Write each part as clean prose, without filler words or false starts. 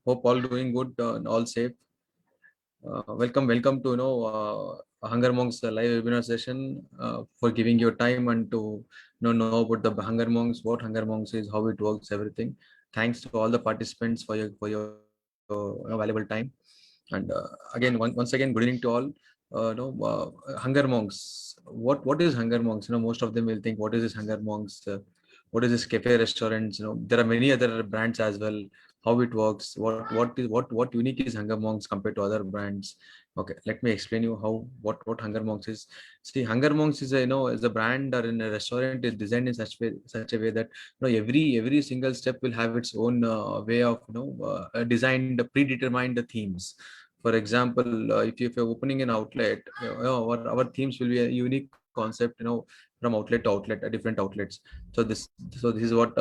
Hope all doing good and all safe. Welcome to Hunger Monks live webinar session for giving your time and to know about the Hunger Monks, what Hunger Monks is, how it works, everything. Thanks to all the participants for your valuable time. And again, once again, good evening to all. Hunger Monks. What is Hunger Monks? Most of them will think, what is this Hunger Monks? What is this cafe restaurants? There are many other brands as well. How it works? What unique is Hunger Monks compared to other brands? Okay, let me explain you how what Hunger Monks is. See, Hunger Monks is is a brand or in a restaurant is designed in such a way that every single step will have its own way of designed predetermined themes. For example, if you're opening an outlet, our themes will be a unique concept, from outlet to outlet, different outlets. So this is what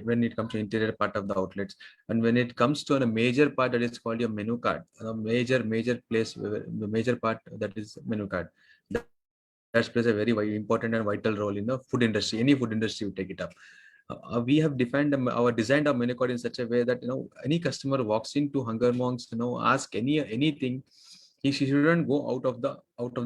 when it comes to interior part of the outlets, and when it comes to a major part that is called your menu card, major place, the major part that is menu card. That plays a very important and vital role in the food industry. Any food industry, you take it up. We have defined our designed our menu card in such a way that any customer walks into Hunger Monks, ask anything, she shouldn't go out of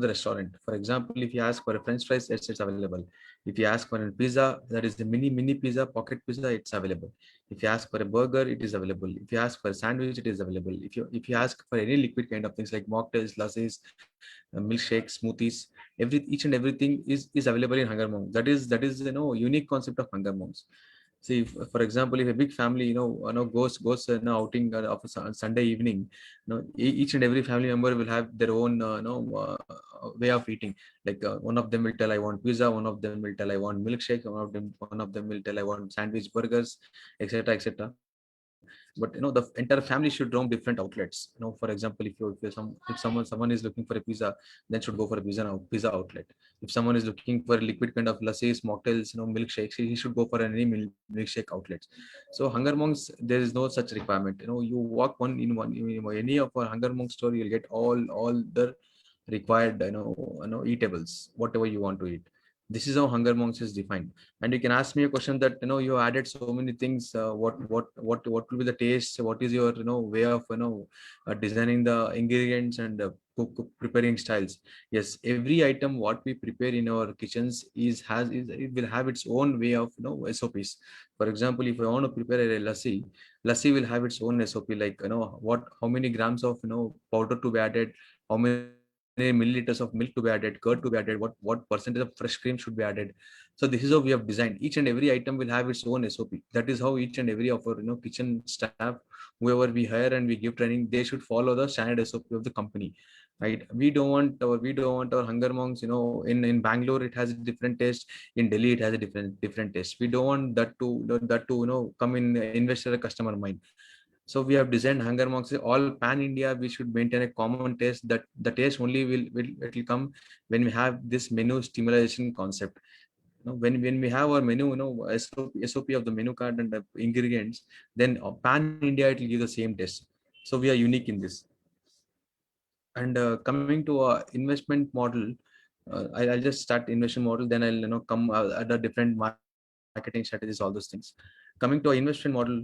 the restaurant. For example, if you ask for a French fries, it's available. If you ask for a pizza, that is a mini pizza, pocket pizza, it's available. If you ask for a burger, it is available. If you ask for a sandwich, it is available. If you ask for any liquid kind of things like mocktails, lassis, milkshakes, smoothies, each and everything is available in Hunger Monks. That is unique concept of Hunger Monks. See, for example, if a big family, goes outing of on Sunday evening, each and every family member will have their own, way of eating. Like one of them will tell I want pizza, one of them will tell I want milkshake, one of them will tell I want sandwich, burgers, etc., etc. But the entire family should roam different outlets. For example, if someone is looking for a pizza, then should go for a pizza outlet. If someone is looking for a liquid kind of lassis, mocktails, milkshakes, he should go for any milkshake outlets. So Hunger Monks, there is no such requirement. You walk in any of our Hunger Monks store, you'll get all the required eatables, whatever you want to eat. This is how Hunger Monks is defined. And you can ask me a question that you added so many things. What will be the taste? What is your way of designing the ingredients and preparing styles? Yes, every item what we prepare in our kitchens it will have its own way of SOPs. For example, if I want to prepare a lassi will have its own SOP, like how many grams of powder to be added, how many milliliters of milk to be added, curd to be added, what percentage of fresh cream should be added. So this is how we have designed. Each and every item will have its own SOP. That is how each and every of our kitchen staff, whoever we hire and we give training, they should follow the standard SOP of the company. Right? We don't want our Hunger Monks. In Bangalore it has a different taste. In Delhi it has a different taste. We don't want that to come in investor or customer mind. So we have designed Hunger Monks all pan India. We should maintain a common taste. That the taste only will it will come when we have this menu stimulation concept. When we have our menu, SOP of the menu card and the ingredients, then pan India it will give the same taste. So we are unique in this. And coming to investment model, I'll just start investment model. Then I'll come at the different marketing strategies, all those things. Coming to our investment model,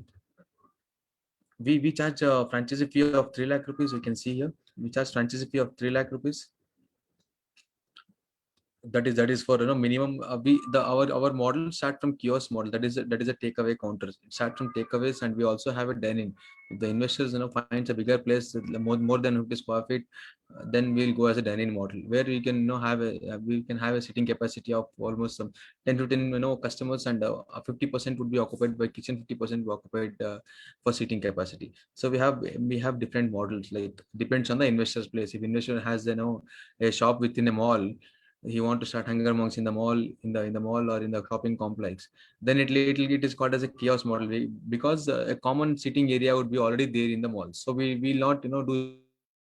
we charge a franchise fee of 3 lakh rupees. We can see here we charge franchise fee of 3 lakh rupees. That is for minimum. Our model start from kiosk model. That is a takeaway counter. It start from takeaways, and we also have a dining. If the investors finds a bigger place more than 50 square feet, then we'll go as a dining model where we can we can have a sitting capacity of almost some 10 to 15 customers, and 50% would be occupied by kitchen, 50% be occupied for seating capacity. So we have different models, like depends on the investor's place. If investor has a shop within a mall, he want to start Hunger Monks in the mall, in the mall or in the shopping complex, then it is called as a kiosk model. Because a common sitting area would be already there in the mall, so we will not do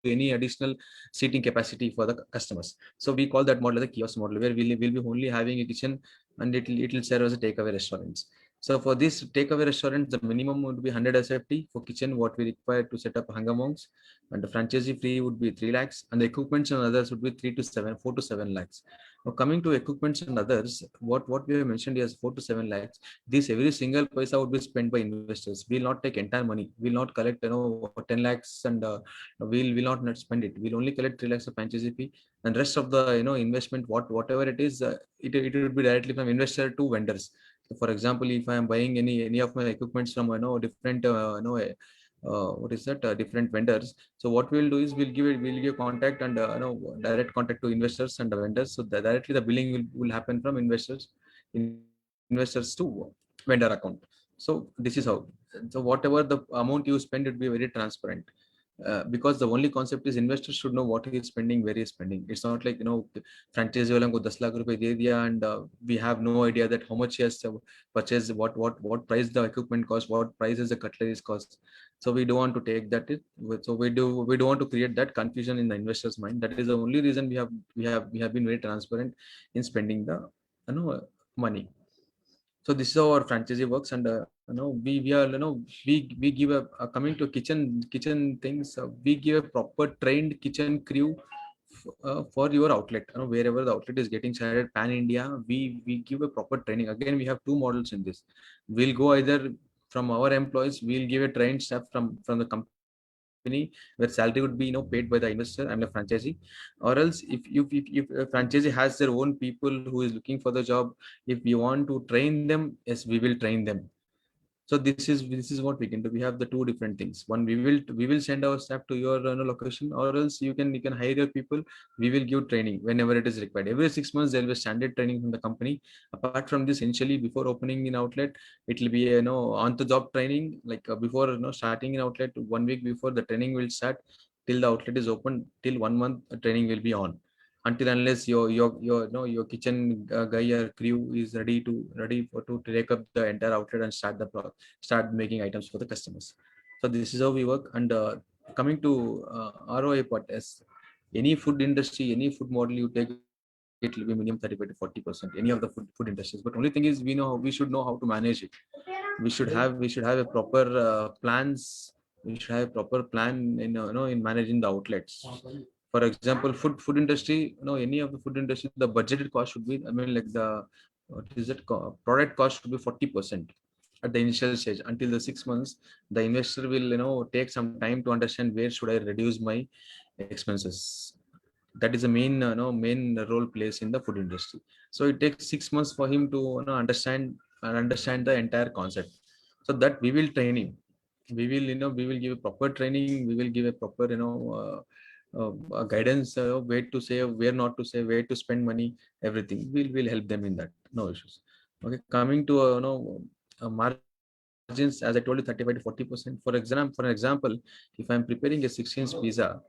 any additional seating capacity for the customers. So we call that model as a kiosk model, where we'll be only having a kitchen, and it will serve as a takeaway restaurants. So for this takeaway restaurants, the minimum would be 100 SFT for kitchen, what we require to set up Hunger Monks, and the franchisee fee would be 3 lakhs, and the equipments and others would be 4 to 7 lakhs. Now coming to equipments and others, what we have mentioned is 4 to 7 lakhs. This every single paisa would be spent by investors. We'll not take entire money. We'll not collect 10 lakhs and we'll not spend it. We'll only collect 3 lakhs of franchisee fee, and rest of the investment whatever it is, it would be directly from investor to vendors. So for example, if I am buying any of my equipments from different what is that different vendors. So what we'll do is we'll give contact and direct contact to investors and the vendors. So directly the billing will happen from investors to vendor account. So this is how. So whatever the amount you spend, it will be very transparent. Because the only concept is investors should know what he is spending, where he is spending. It's not like franchise वालों को 10 lakh रुपए दे दिया and we have no idea that how much he has purchased, what price the equipment cost, what price is the cutlery cost. So we don't want to take that. So we don't want to create that confusion in the investors' mind. That is the only reason we have been very transparent in spending the money. So this is how our franchisee works, and we are we give a coming to kitchen things. We give a proper trained kitchen crew for your outlet. Wherever the outlet is getting started pan India, we give a proper training. Again, we have two models in this. We'll go either from our employees, we'll give a trained staff from the company where salary would be paid by the investor and the franchisee, or else if a franchisee has their own people who is looking for the job, if we want to train them, yes, we will train them. So this is what we can do. We have the two different things. One, we will send our staff to your location, or else you can hire your people. We will give training whenever it is required. Every 6 months there will be standard training from the company. Apart from this, initially before opening in outlet, it will be on the job training, like before starting in outlet, 1 week before the training will start till the outlet is open. Till 1 month training will be on, until unless your kitchen guy or crew is to take up the entire outlet and start making items for the customers. So this is how we work. And coming to ROI part, as any food industry, any food model you take, it will be minimum 35 to 40%. Any of the food industries. But only thing is, we should know how to manage it. We should have a proper plans. We should have a proper plan in managing the outlets. For example, food industry, any of the food industry, the budgeted cost should be, I mean, like the what is it product cost should be 40% at the initial stage. Until the 6 months, the investor will take some time to understand where should I reduce my expenses. That is the main role plays in the food industry. So it takes 6 months for him to understand the entire concept. So that we will train him. We will give a proper training. We will give a proper guidance, where to say, where not to say, where to spend money, everything. We'll help them in that. No issues. Okay, coming to margins, as I told you, 35 to 40%. For example, if I'm preparing a 16 pizza,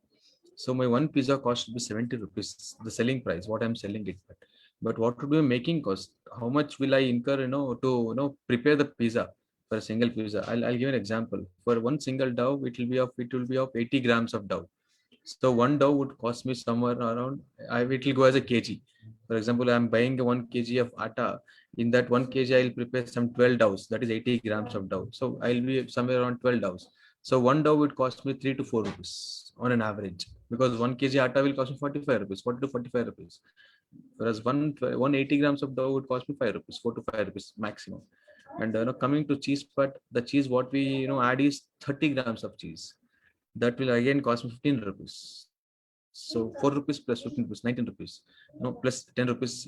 so my one pizza cost would be 70 rupees, the selling price, what I'm selling it at. But what would be making cost? How much will I incur, to prepare the pizza for a single pizza? I'll give an example. For one single dough, it will be of 80 grams of dough. So one dough would cost me somewhere around, it will go as a kg. For example, I'm buying a 1 kg of atta. In that 1 kg, I'll prepare some 12 doughs. That is 80 grams of dough. So I'll be somewhere around 12 doughs. So one dough would cost me 3 to 4 rupees on an average, because 1 kg atta will cost me 45 rupees, 40 to 45 rupees. Whereas 180 grams of dough would cost me 5 rupees, 4 to 5 rupees maximum. And coming to cheese part, the cheese what we add is 30 grams of cheese. That will again cost me 15 rupees. So 4 rupees plus 15 rupees, 19 rupees. Plus 10 rupees,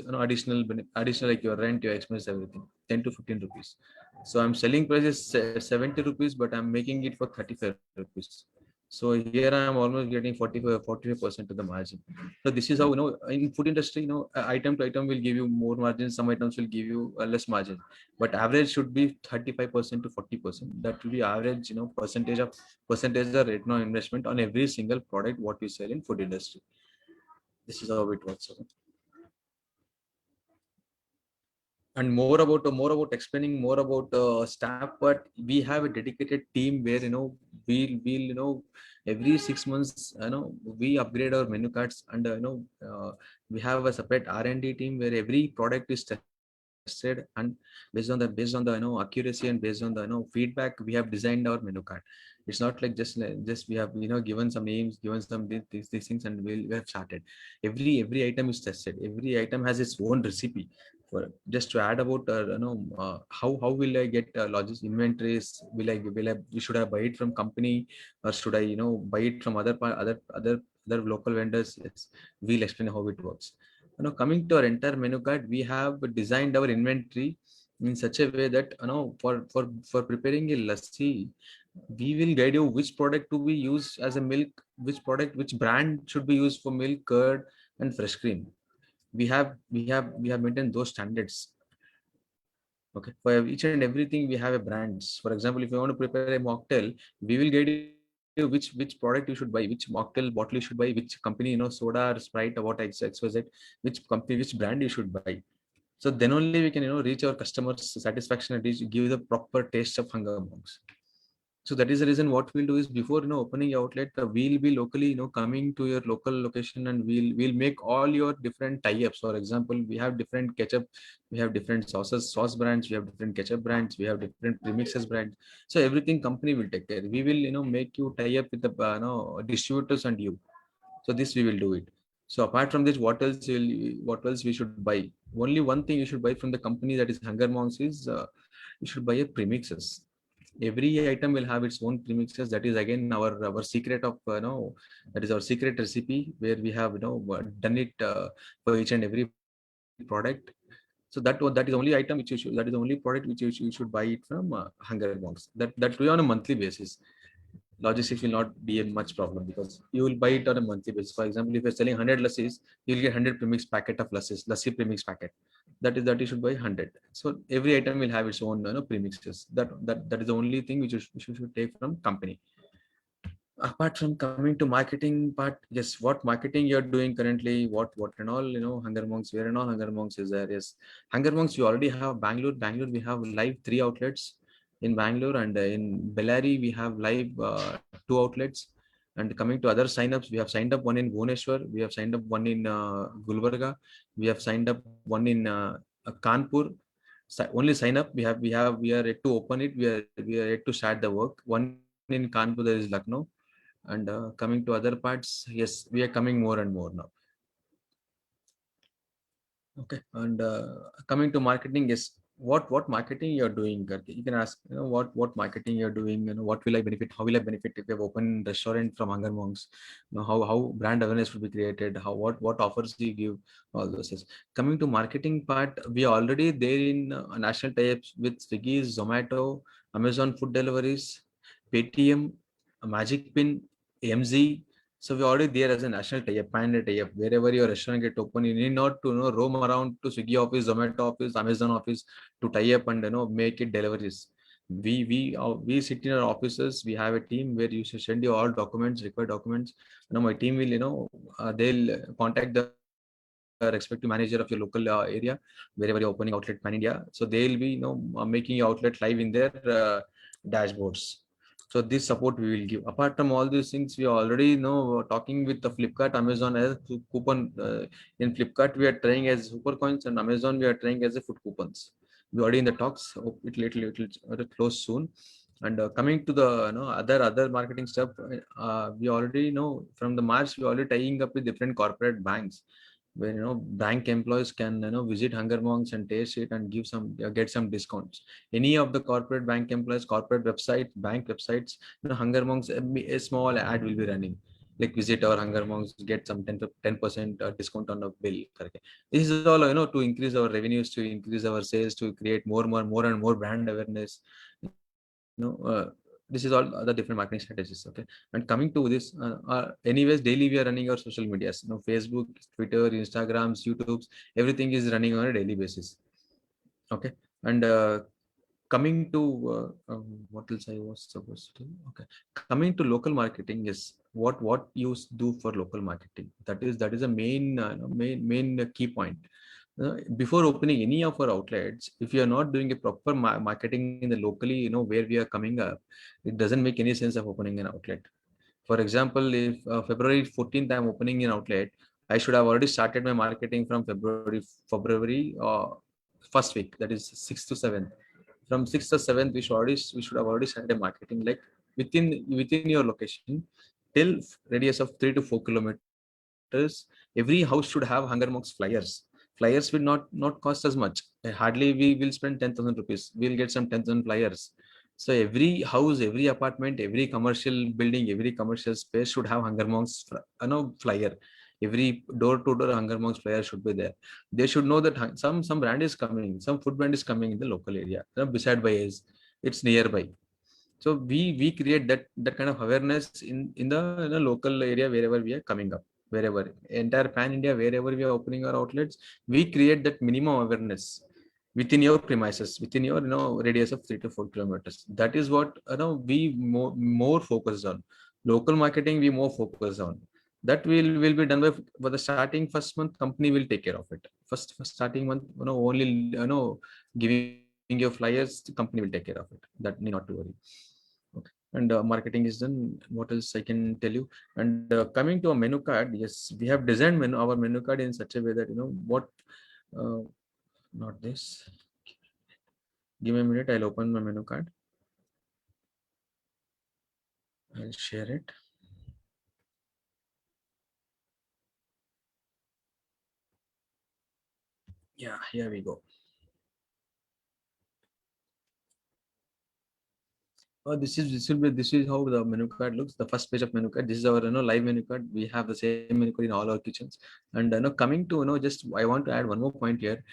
additional like your rent, your expense, everything. 10 to 15 rupees. So I'm selling price is 70 rupees, but I'm making it for 35 rupees. So here I am almost getting 45% of the margin. So this is how, in food industry, item to item will give you more margin. Some items will give you less margin, but average should be 35% to 40%. That will be average, percentage of return on investment on every single product what we sell in food industry. This is how it works. And more about explaining more about staff, but we have a dedicated team where we'll every 6 months we upgrade our menu cards, and we have a separate R&D team where every product is tested tested, and based on the accuracy and based on the feedback, we have designed our menu card. It's not like just we have given some names, given some these things, and we have started. Every item is tested. Every item has its own recipe. For just to add about how will I get logistics inventories? Will I should I buy it from company, or should I buy it from other local vendors? Yes, we'll explain how it works. Coming to our entire menu card, we have designed our inventory in such a way that for preparing a lassi, we will guide you which product to be used as a milk, which brand should be used for milk, curd, and fresh cream. We have maintained those standards. Okay, for each and everything we have a brands. For example, if you want to prepare a mocktail, we will guide you which product you should buy, which mocktail bottle you should buy, which company, soda or Sprite or what XYZ, which company, which brand you should buy. So then only we can reach our customers satisfaction and give the proper taste of Hunger Monks. So that is the reason what we'll do is, before opening your outlet, we'll be locally coming to your local location, and we'll make all your different tie-ups. For example, we have different ketchup, we have different sauce brands, we have different ketchup brands, we have different premixes brands. So everything company will take care. We will make you tie up with the distributors and you. So this we will do it. So apart from this, what else we should buy? Only one thing you should buy from the company, that is Hunger Monks, is you should buy a premixes. Every item will have its own premixes. That is again our secret of that is our secret recipe, where we have done it for each and every product. So that is the only item which that is the only product which you should buy it from Hunger Monks. That will be on a monthly basis. Logistics will not be a much problem, because you will buy it on a monthly basis. For example, if you're selling 100 lassis, you'll get 100 premix packet of lassi premix packet. That you should buy 100. So every item will have its own premixes. That is the only thing which you should take from company. Apart from coming to marketing part, yes, what marketing you're doing currently, what and all, Hunger Monks, where and all Hunger Monks is there? Yes, Hunger Monks, you already have Bangalore, we have live 3 outlets in Bangalore, and in Bellary we have live 2 outlets. And coming to other signups, we have signed up one in Bhubaneswar, we have signed up one in Gulbarga, we have signed up one in Kanpur. Only sign up. We are yet to open it. We are yet to start the work. One in Kanpur, there is Lucknow. And coming to other parts, yes, we are coming more and more now. Okay, and coming to marketing, yes, what marketing you're doing, Karthik? You can ask, what marketing you're doing, what will I benefit, how will I benefit if we have opened restaurant from Hunger Monks, how brand awareness will be created, what offers do you give, all those things. Coming to marketing part, we are already there in national tie-ups with Swiggy, Zomato, Amazon Food Deliveries, Paytm, Magic Pin, MZ. So we're already there as a national tie-up, pan tie-up. Wherever your restaurant get open, you need not to roam around to Swiggy office, Zomato office, Amazon office to tie up and make it deliveries. We sit in our offices. We have a team where you should send you all documents, required documents. My team will they'll contact the respective manager of your local area, wherever you're opening outlet pan India. So they'll be making your outlet live in their dashboards. So this support we will give. Apart from all these things, we are already talking with the Flipkart, Amazon as coupon. In Flipkart, we are trying as super coins, and Amazon we are trying as a food coupons. We already in the talks. Hope it'll close soon. And coming to the other marketing stuff, we already know from the March we already tying up with different corporate banks, where bank employees can visit Hunger Monks and taste it and give some get some discounts. Any of the corporate bank employees, corporate website, bank websites, Hunger Monks, a small ad will be running, like visit our Hunger Monks, get some 10% discount on a bill. Okay. This is all to increase our revenues, to increase our sales, to create more and more brand awareness. This is all the different marketing strategies. Okay, and coming to this, anyways, daily we are running our social medias, Facebook, Twitter, Instagrams, YouTubes, everything is running on a daily basis. Okay, and coming to what else I was supposed to do. Okay, coming to local marketing is what you do for local marketing. That is a main key point. Before opening any of our outlets, if you are not doing a proper marketing in the locally, where we are coming up, it doesn't make any sense of opening an outlet. For example, if February 14th I'm opening an outlet, I should have already started my marketing from February first week, that is 6th to 7th. From 6th to 7th, we should have already started marketing, like within your location, till radius of 3 to 4 kilometers. Every house should have Hungermonks flyers. Flyers will not cost as much. Hardly we will spend 10,000 rupees. We'll get some 10,000 flyers. So every house, every apartment, every commercial building, every commercial space should have Hungermonks, flyer. Every door to door Hungermonks flyer should be there. They should know that some brand is coming, some food brand is coming in the local area, beside by us, it's nearby. So we create that kind of awareness in the local area wherever we are coming up, wherever entire pan India, wherever we are opening our outlets, we create that minimum awareness within your premises, within your radius of 3 to 4 kilometers. That is what we more focused on. Local marketing we more focused on. That will be done by for the starting first month. Company will take care of it. First starting month, only giving your flyers, the company will take care of it. That need not to worry. Okay. And marketing is done. What else I can tell you? And coming to a menu card, yes, we have designed our menu card in such a way that what uh, not this. Give me a minute, I'll open my menu card. I'll share it. Yeah, here we go. This is how the menu card looks. The first page of menu card. This is our live menu card. We have the same menu card in all our kitchens. And coming to just I want to add one more point here.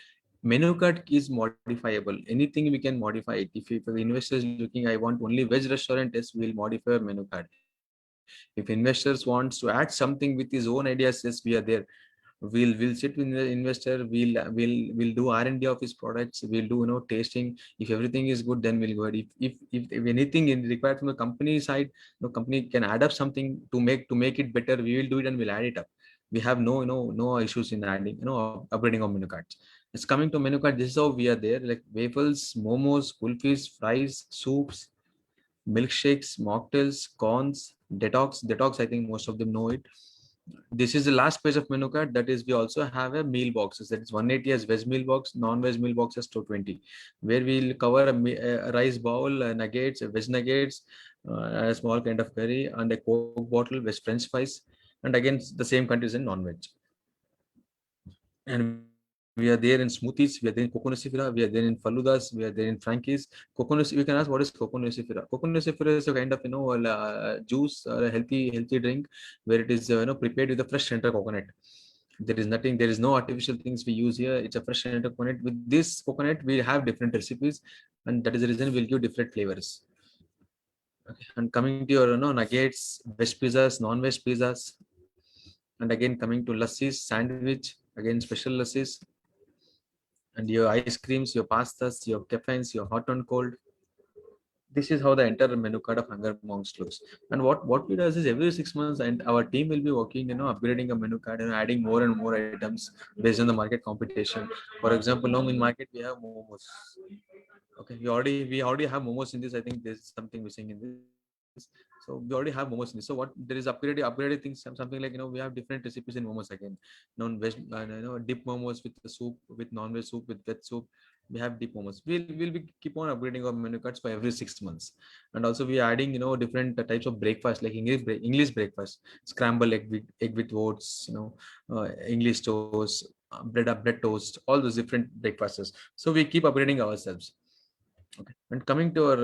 Menu card is modifiable. Anything we can modify it. If the investor is looking, I want only veg restaurant, yes, we'll modify our menu card. If investors wants to add something with his own ideas, yes, we are there. We'll sit with the investor. We'll do R&D of his products. We'll do tasting. If everything is good, then we'll go ahead. If anything is required from the company side, the company can add up something to make it better. We will do it and we'll add it up. We have no issues in adding upgrading of menu cards. It's coming to menu card. This is how we are there. Like waffles, momos, kulfis, fries, soups, milkshakes, mocktails, corns, detox. I think most of them know it. This is the last page of menu card. That is, we also have a meal boxes. That is 180 as veg meal box, non-veg meal box as 220, where we'll cover a rice bowl, nuggets, veg nuggets, a small kind of curry, and a Coke bottle with French fries. And again, the same countries in non-veg. And we are there in smoothies, we are there in Coco Nusifera, we are there in Faludas, we are there in Frankies. Coco you can ask what is Coco Nusifera? Coco Nusifera is a kind of juice or a healthy drink where it is prepared with a fresh center coconut. There is no artificial things we use here. It's a fresh center coconut. With this coconut, we have different recipes, and that is the reason we'll give different flavors. Okay. And coming to your nuggets, veg pizzas, non-veg pizzas, and again coming to lassis, sandwich, again special lassis, and your ice creams, your pastas, your caffeines, your hot and cold. This is how the entire menu card of Hunger Monks looks. And what we does is every 6 months, and our team will be working, upgrading a menu card and adding more and more items based on the market competition. For example, now in market we have momos. Okay, we already have momos in this. I think there's something missing in this. So we already have momos in this. So what there is upgraded things, something like we have different recipes in momos again. Non-veg, dip momos with the soup, with non-veg soup, with veg soup. We have dip momos. We'll be keep on upgrading our menu cards for every 6 months. And also we are adding different types of breakfast, like English breakfast, scrambled egg with oats, English toast, bread toast, all those different breakfasts. So we keep upgrading ourselves. Okay. And coming to our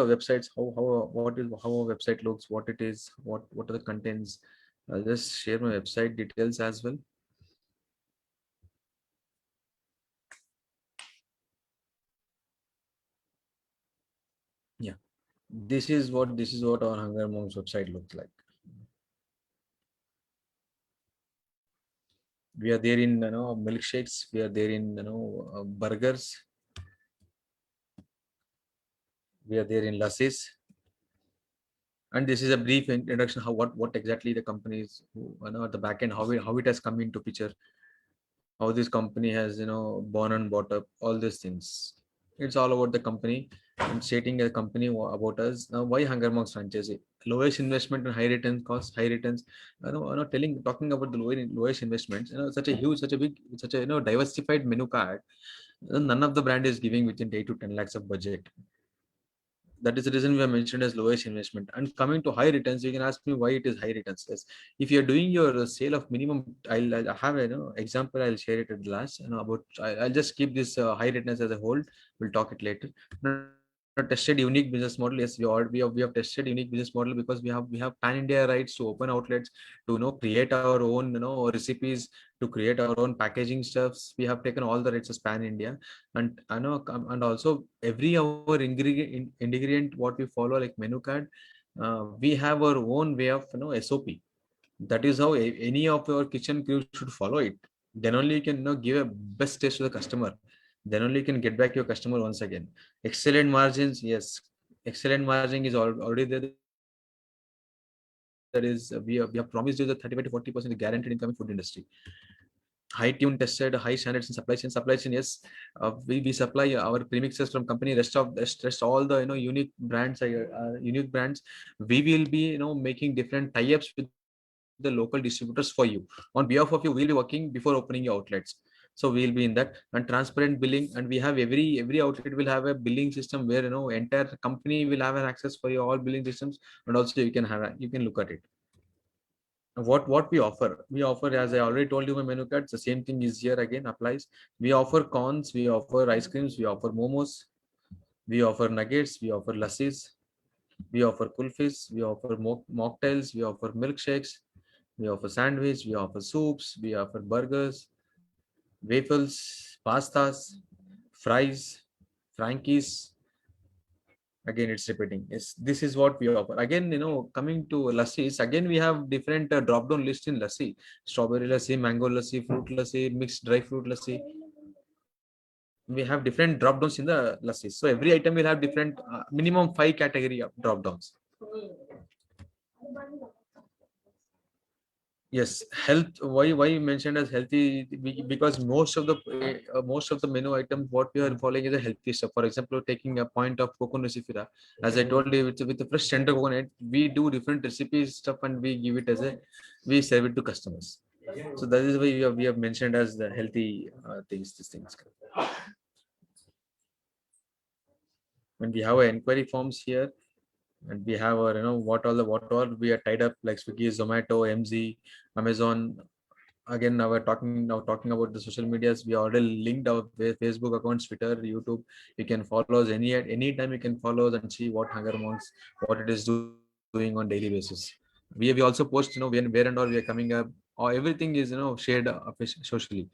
websites, how our website looks, what it is, what are the contents. I'll just share my website details as well. Yeah, this is what our Hunger Monks website looks like. We are there in milkshakes. We are there in burgers. We are there in lassis. And this is a brief introduction how what exactly the company is, at the back end, how it has come into picture, how this company has born and bought up, all these things. It's all about the company and stating a company about us. Now, why Hunger Monks franchise? Lowest investment and high returns, cost high returns. Talking about the lowest investments. Such a huge, such a big, such a diversified menu card. None of the brand is giving within 8 to 10 lakhs of budget. That is the reason we have mentioned as lowest investment. And coming to high returns, you can ask me why it is high returns. Yes, if you're doing your sale of minimum, I'll have a example. I'll share it at the last. About I'll just keep this high returns as a whole. We'll talk it later. Now, tested unique business model. Yes, we have tested unique business model because we have pan India rights to open outlets, to create our own recipes, to create our own packaging stuffs. We have taken all the rights as pan India. And I know, and also every our ingredient what we follow, like menu card, we have our own way of SOP. That is how any of your kitchen crew should follow it. Then only you can give a best taste to the customer. Then only you can get back your customer once again. Excellent margins, yes. Excellent margin is already there. That is, we have promised you the 35 to 40% guaranteed income in food industry. High tune tested, high standards in supply chain. Supply chain, yes, we supply our premixes from company. Rest all the unique brands, unique brands. We will be making different tie-ups with the local distributors for you. On behalf of you, we'll be working before opening your outlets. So we'll be in that. And transparent billing, and we have every outlet will have a billing system where entire company will have an access for your all billing systems, and also you can look at it. What we offer, as I already told you, my menu cards, the same thing is here again applies. We offer corns, we offer ice creams, we offer momos, we offer nuggets, we offer lassis, we offer kulfis, we offer mocktails, we offer milkshakes, we offer sandwich, we offer soups, we offer burgers, waffles, pastas, fries, frankies. Again, it's repeating. Yes, this is what we offer. Again, coming to lassis, again we have different drop down list in lassi. Strawberry lassi, mango lassi, fruit lassi, mixed dry fruit lassi. We have different drop downs in the lassi, so every item will have different minimum 5 category of drop downs. Yes, health. Why you mentioned as healthy? Because most of the menu items what we are following is a healthy stuff. For example, taking a point of coconut recipe, as I told you, with the fresh tender coconut, we do different recipes stuff and we give it as we serve it to customers. So that is why we have mentioned as the healthy things. These things. When we have our inquiry forms here, and we have our what all we are tied up, like Swiggy, Zomato, MZ, Amazon. Again, now we're talking about the social medias. We already linked our Facebook accounts, Twitter, YouTube. You can follow us any time. You can follow us and see what Hunger Monks, what it is doing on daily basis. We also post when, where and all we are coming up, or everything is shared socially.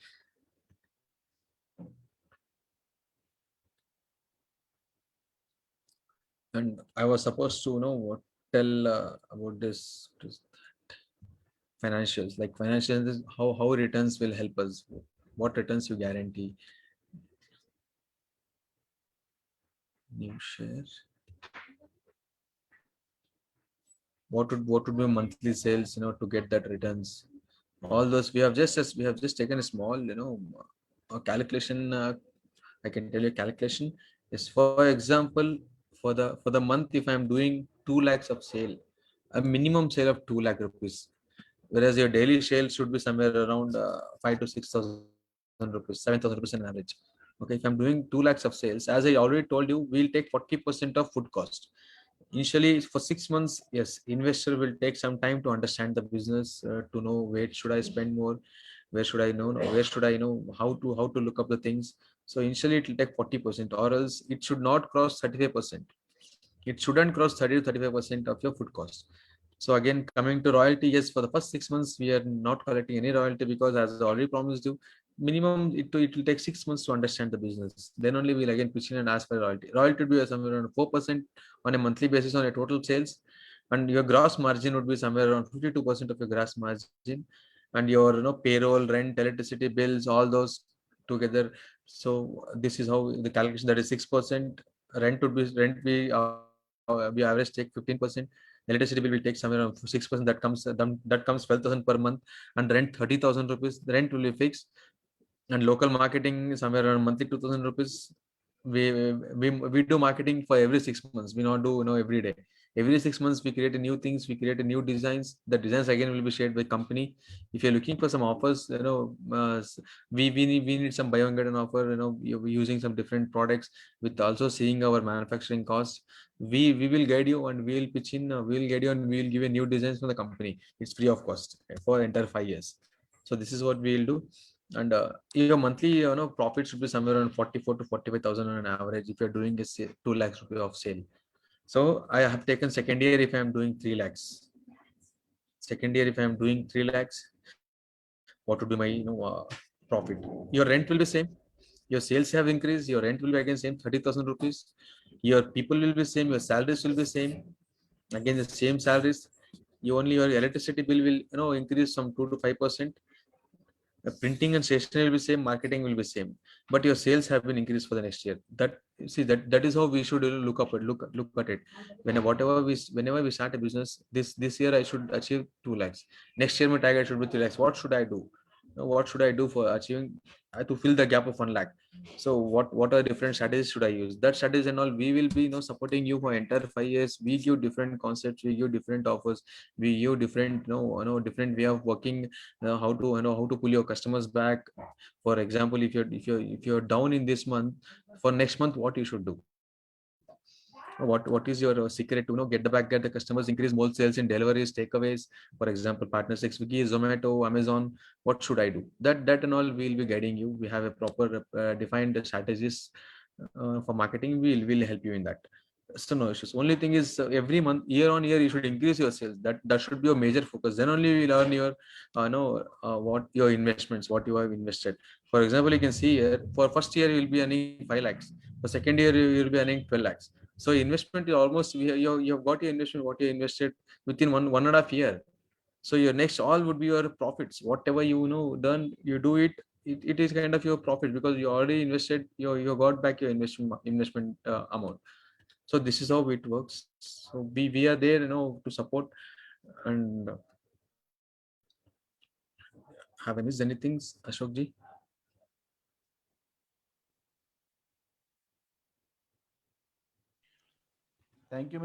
And I was supposed to what tell about this financials, like financials is how returns will help us, what returns you guarantee. New share, what would be monthly sales to get that returns. All those we have just taken a small a calculation. I can tell you calculation is, for example, for the month, if I'm doing 2 lakhs of sale, a minimum sale of 2 lakh rupees, whereas your daily sale should be somewhere around 5 to 6,000 rupees, 7,000 rupees on average. Okay, if I'm doing 2 lakhs of sales, as I already told you, we'll take 40% of food cost. Initially, for 6 months, yes, investor will take some time to understand the business, to know where should I spend more, where should I know how to look up the things. So initially, it will take 40%, or else it should not cross 35%. It shouldn't cross 30 to 35% of your food cost. So again, coming to royalty, yes, for the first 6 months, we are not collecting any royalty because, as I already promised you, minimum it will take 6 months to understand the business. Then only we'll again pitch in and ask for royalty. Royalty would be somewhere around 4% on a monthly basis on your total sales, and your gross margin would be somewhere around 52% of your gross margin, and your payroll, rent, electricity bills, all those together. So this is how the calculation, that is 6%. Rent we average take 15%. Electricity bill will take somewhere around 6%. That comes 12,000 per month, and rent 30,000 rupees. The rent will be fixed, and local marketing somewhere around monthly 2,000 rupees. We do marketing for every 6 months. We not do every day. Every 6 months we create a new things, we create a new designs. The designs again will be shared by company. If you're looking for some offers, we need some buy one get an offer, you're using some different products with also seeing our manufacturing cost. We will guide you and we will pitch in, we'll guide you and we will give you new designs from the company. It's free of cost for entire 5 years. So this is what we will do. And your monthly profit should be somewhere around 44 to 45,000 on an average if you're doing a 2 lakhs rupees of sale. So I have taken second year if I'm doing 3 lakhs. Second year if I'm doing 3 lakhs, what would be my profit? Your rent will be same. Your sales have increased. Your rent will be again same 30,000 rupees. Your people will be same. Your salaries will be same. Again the same salaries. You only your electricity bill will increase some 2 to 5%. Printing and stationery will be same, marketing will be same, but your sales have been increased for the next year. That see that is how we should look at it. Whenever we start a business, this year I should achieve 2 lakhs. Next year my target should be 3 lakhs. What should I do? What should I do for achieving to fill the gap of 1 lakh? So what are different strategies should I use? That strategies and all we will be supporting you for entire 5 years. We give different concepts, we give different offers, we give different different way of working, how to pull your customers back. For example, if you're down in this month, for next month what you should do, what is your secret to get the customers, increase more sales in deliveries, takeaways, for example partners like Swiggy, Zomato, Amazon. What should I do? That and all we'll be guiding you. We have a proper defined strategies for marketing. We'll help you in that. So no issues. Only thing is every month, year on year, you should increase your sales. That should be your major focus. Then only you will earn your what your investments, what you have invested. For example, you can see here for first year you will be earning 5 lakhs. For second year you will be earning 12 lakhs. So investment is almost you have got your investment what you invested within one and a half year. So your next all would be your profits. Whatever done, you do it. It is kind of your profit because you already invested. You got back your investment amount. So this is how it works. So we are there to support. And have I missed anything, Ashok ji? Thank you, Mr.